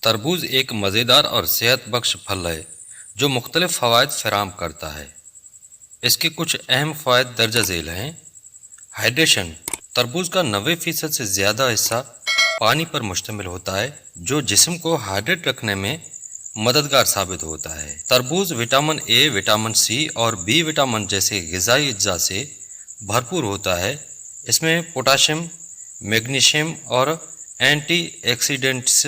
तरबूज एक मज़ेदार और सेहत बख्श फल है जो मुख्तलिफ फ़वाइद फराहम करता है। इसके कुछ अहम फ़वाइद दर्ज झेल हैं। हाइड्रेशन: तरबूज का 90% से ज़्यादा हिस्सा पानी पर मुश्तमिल होता है जो जिस्म को हाइड्रेट रखने में मददगार साबित होता है। तरबूज विटामिन ए, विटामिन सी और बी विटामिन जैसे ग़िज़ाई अज्जा से भरपूर होता है। इसमें पोटाशियम, मैग्नीशियम और एंटीऑक्सीडेंट्स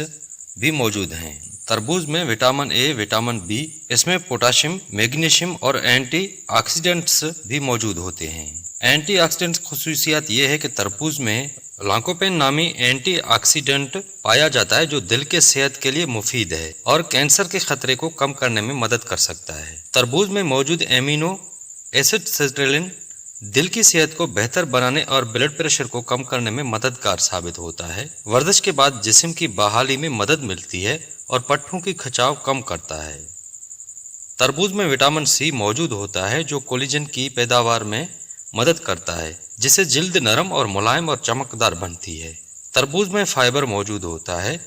भी मौजूद हैं। तरबूज में विटामिन ए, विटामिन बी, इसमें पोटाशियम, मैग्नीशियम और एंटीऑक्सीडेंट्स भी मौजूद होते हैं। एंटीऑक्सीडेंट्स खुसूसियत ये है कि तरबूज में लाइकोपेन नामी एंटीऑक्सीडेंट पाया जाता है जो दिल के सेहत के लिए मुफीद है और कैंसर के खतरे को कम करने में मदद कर सकता है। तरबूज में मौजूद एमिनो एसिड सिट्रलिन दिल की सेहत को बेहतर बनाने और ब्लड प्रेशर को कम करने में मददगार साबित होता है। वर्जिश के बाद जिस्म की बहाली में मदद मिलती है और पट्टों की खिंचाव कम करता है। तरबूज में विटामिन सी मौजूद होता है जो कोलेजन की पैदावार में मदद करता है जिससे जिल्द नरम और मुलायम और चमकदार बनती है। तरबूज में फाइबर मौजूद होता है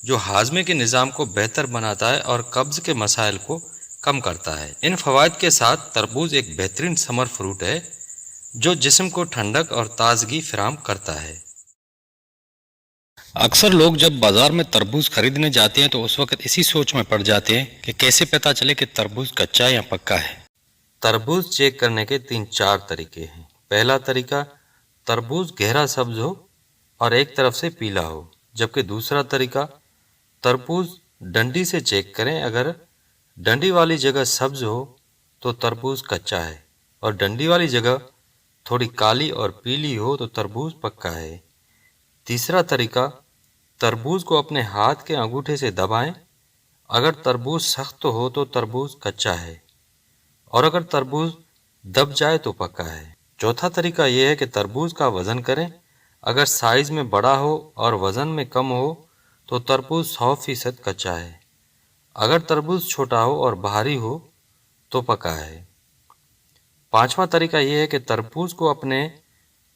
जो हाजमे के निज़ाम को बेहतर बनाता है और कब्ज़ के मसाइल को कम करता है। इन फ़वाइद के साथ तरबूज एक बेहतरीन समर फ्रूट है जो जिस्म को ठंडक और ताजगी फराहम करता है। अक्सर लोग जब बाजार में तरबूज खरीदने जाते हैं तो उस वक्त इसी सोच में पड़ जाते हैं कि कैसे पता चले कि तरबूज कच्चा या पक्का है। तरबूज चेक करने के 3-4 तरीके हैं। पहला तरीका, तरबूज गहरा सब्ज हो और एक तरफ से पीला हो, जबकि दूसरा तरीका, तरबूज डंडी से चेक करें। अगर डंडी वाली जगह सब्ज हो तो तरबूज कच्चा है और डंडी वाली जगह थोड़ी काली और पीली हो तो तरबूज पक्का है। तीसरा तरीका, तरबूज को अपने हाथ के अंगूठे से दबाएं। अगर तरबूज सख्त हो तो तरबूज कच्चा है और अगर तरबूज दब जाए तो पक्का है। चौथा तरीका यह है कि तरबूज का वज़न करें। अगर साइज़ में बड़ा हो और वज़न में कम हो तो तरबूज 100% कच्चा है। अगर तरबूज छोटा हो और भारी हो तो पका है। पांचवा तरीका यह है कि तरबूज को अपने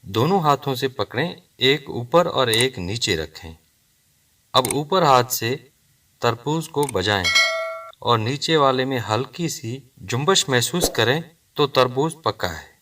दोनों हाथों से पकड़ें, एक ऊपर और एक नीचे रखें। अब ऊपर हाथ से तरबूज को बजाएं और नीचे वाले में हल्की सी जुम्बश महसूस करें तो तरबूज पका है।